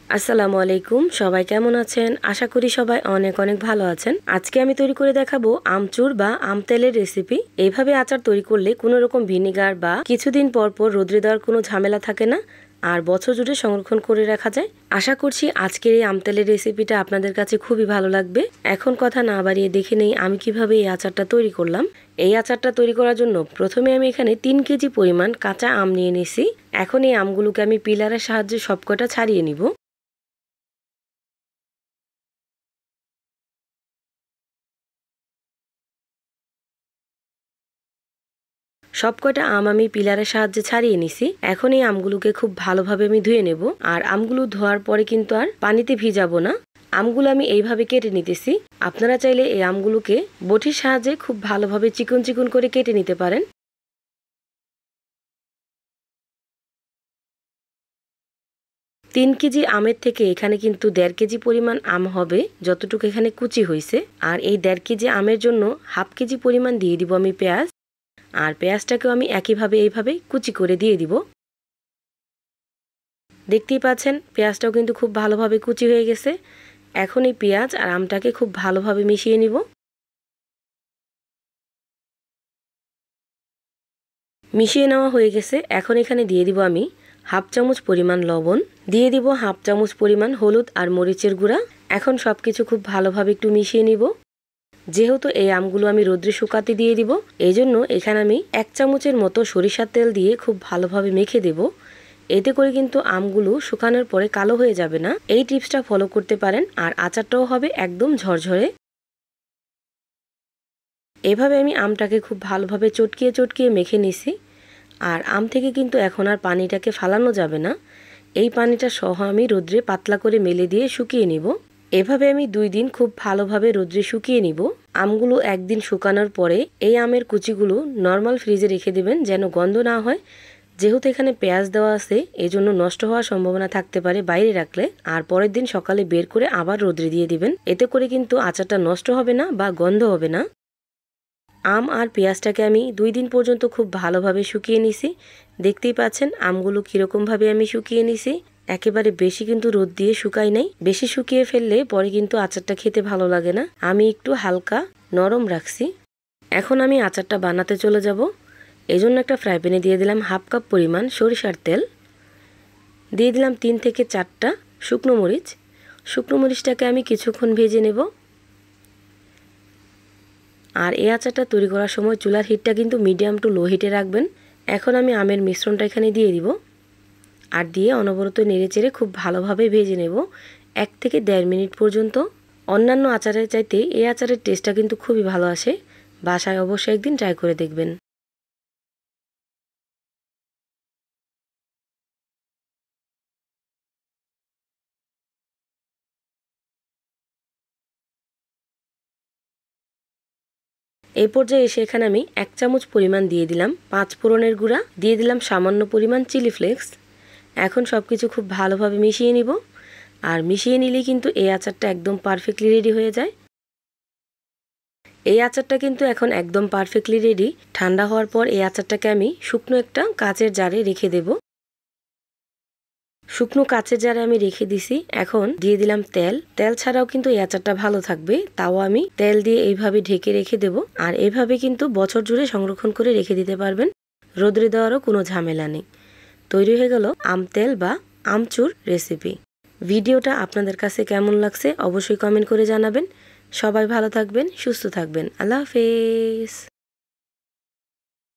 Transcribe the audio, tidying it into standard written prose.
আসসালামু আলাইকুম, সবাই কেমন আছেন? আশা করি সবাই অনেক অনেক ভালো আছেন। আজকে আমি তৈরি করে দেখাবো আমচুর বা আম তেলের রেসিপি। এইভাবে আচার তৈরি করলে কোনো রকম ভিনেগার বা কিছুদিন পর পর রোদ্রে দেওয়ার কোনো ঝামেলা থাকে না, আর বছর জুড়ে সংরক্ষণ করে রাখা যায়। আশা করছি আজকের এই আম তেলের রেসিপিটা আপনাদের কাছে খুবই ভালো লাগবে। এখন কথা না বাড়িয়ে দেখে নেই আমি কিভাবে এই আচারটা তৈরি করলাম। এই আচারটা তৈরি করার জন্য প্রথমে আমি এখানে 3 কেজি পরিমাণ কাঁচা আম নিয়ে নিছি। এখন এই আমগুলোকে আমি পিলারের সাহায্যে সবকটা ছাড়িয়ে নিব। সবকটা আম আমি পিলারের সাহায্যে ছাড়িয়ে নিছি। এখন এই আমগুলোকে খুব ভালোভাবে আমি ধুয়ে নেব। আর আমগুলো ধোয়ার পরে কিন্তু আর পানিতে ভিজাবো না। আমগুলো আমি এইভাবে কেটে নিতেছি। আপনারা চাইলে এই আমগুলোকে বটির সাহায্যে খুব ভালোভাবে চিকন চিকন করে কেটে নিতে পারেন। 3 কেজি আমের থেকে এখানে কিন্তু 1.5 কেজি পরিমাণ আম হবে, যতটুকু এখানে কুচি হয়েছে। আর এই 1.5 কেজি আমের জন্য 1/2 কেজি পরিমাণ দিয়ে দিব আমি পেঁয়াজ। আর পেঁয়াজটাকেও আমি একইভাবে এইভাবে কুচি করে দিয়ে দিব। দেখতেই পাচ্ছেন পেঁয়াজটাও কিন্তু খুব ভালোভাবে কুচি হয়ে গেছে। এখন এই পেঁয়াজ আর আমটাকে খুব ভালোভাবে মিশিয়ে নিব। মিশিয়ে নেওয়া হয়ে গেছে। এখন এখানে দিয়ে দিব আমি 1/2 চামচ পরিমাণ লবণ, দিয়ে দিব 1/2 চামচ পরিমাণ হলুদ আর মরিচের গুঁড়া। এখন সবকিছু খুব ভালোভাবে একটু মিশিয়ে নিব। যেহেতু এই আমগুলো আমি রোদ্রে শুকাতে দিয়ে দিব, এই জন্য এখানে আমি 1 চামচের মতো সরিষার তেল দিয়ে খুব ভালোভাবে মেখে দেব। এতে করে কিন্তু আমগুলো শুকানোর পরে কালো হয়ে যাবে না। এই টিপসটা ফলো করতে পারেন, আর আচারটাও হবে একদম ঝরঝরে। এভাবে আমি আমটাকে খুব ভালোভাবে চটকিয়ে চটকিয়ে মেখে নিছি। আর আম থেকে কিন্তু এখন আর পানিটাকে ফালানো যাবে না। এই পানিটা সহ আমি রোদ্রে পাতলা করে মেলে দিয়ে শুকিয়ে নিব। এভাবে আমি 2 দিন খুব ভালোভাবে রোদ্রে শুকিয়ে নিব। আমগুলো একদিন শুকানোর পরে এই আমের কুচিগুলো নর্মাল ফ্রিজে রেখে দেবেন, যেন গন্ধ না হয়। যেহেতু এখানে পেঁয়াজ দেওয়া আছে, এজন্য নষ্ট হওয়ার সম্ভাবনা থাকতে পারে বাইরে রাখলে। আর পরের দিন সকালে বের করে আবার রোদ্রে দিয়ে দিবেন। এতে করে কিন্তু আচারটা নষ্ট হবে না বা গন্ধ হবে না। আম আর পেঁয়াজটাকে আমি 2 দিন পর্যন্ত খুব ভালোভাবে শুকিয়ে নিছি। দেখতেই পাচ্ছেন আমগুলো কীরকমভাবে আমি শুকিয়ে নিছি। একেবারে বেশি কিন্তু রোদ দিয়ে শুকাই নাই। বেশি শুকিয়ে ফেললে পরে কিন্তু আচারটা খেতে ভালো লাগে না। আমি একটু হালকা নরম রাখছি। এখন আমি আচারটা বানাতে চলে যাব। এজন্য একটা ফ্রাই প্যানে দিয়ে দিলাম 1/2 কাপ পরিমাণ সরিষার তেল। দিয়ে দিলাম 3 থেকে 4টা শুকনো মরিচ। শুকনো মরিচটাকে আমি কিছুক্ষণ ভেজে নেব। আর এই আচারটা তৈরি করার সময় চুলার হিটটা কিন্তু মিডিয়াম টু লো হিটে রাখবেন। এখন আমি আমের মিশ্রণটা এখানে দিয়ে দিব। আর দিয়ে অনবরত নেড়েচেড়ে খুব ভালোভাবে ভেজে নেব 1 থেকে 1.5 মিনিট পর্যন্ত। অন্যান্য আচারের চাইতে এই আচারের টেস্টটা কিন্তু খুবই ভালো আসে। বাসায় অবশ্যই একদিন ট্রাই করে দেখবেন। এই পর্যায়ে এসে এখানে আমি 1 চামচ পরিমাণ দিয়ে দিলাম 5 ফোড়নের গুঁড়া, দিয়ে দিলাম সামান্য পরিমাণ চিলি ফ্লেক্স। এখন সব কিছু খুব ভালোভাবে মিশিয়ে নিব। আর মিশিয়ে নিলেই কিন্তু এই আচারটা একদম পারফেক্টলি রেডি হয়ে যায়। এই আচারটা কিন্তু এখন একদম পারফেক্টলি রেডি। ঠান্ডা হওয়ার পর এই আচারটাকে আমি শুকনো একটা কাচের জারে রেখে দেব। শুকনো কাচের জারে আমি রেখে দিছি। এখন দিয়ে দিলাম তেল। তেল ছাড়াও কিন্তু এই আচারটা ভালো থাকবে, তাও আমি তেল দিয়ে এইভাবে ঢেকে রেখে দেব। আর এভাবে কিন্তু বছর জুড়ে সংরক্ষণ করে রেখে দিতে পারবেন। রোদ্রে দেওয়ারও কোনো ঝামেলা নেই। তৈরি হয়ে গেল আম তেল বা আমচুর রেসিপি। ভিডিওটা আপনাদের কাছে কেমন লাগছে অবশ্যই কমেন্ট করে জানাবেন। সবাই ভালো থাকবেন, সুস্থ থাকবেন। আল্লাহ হাফেজ।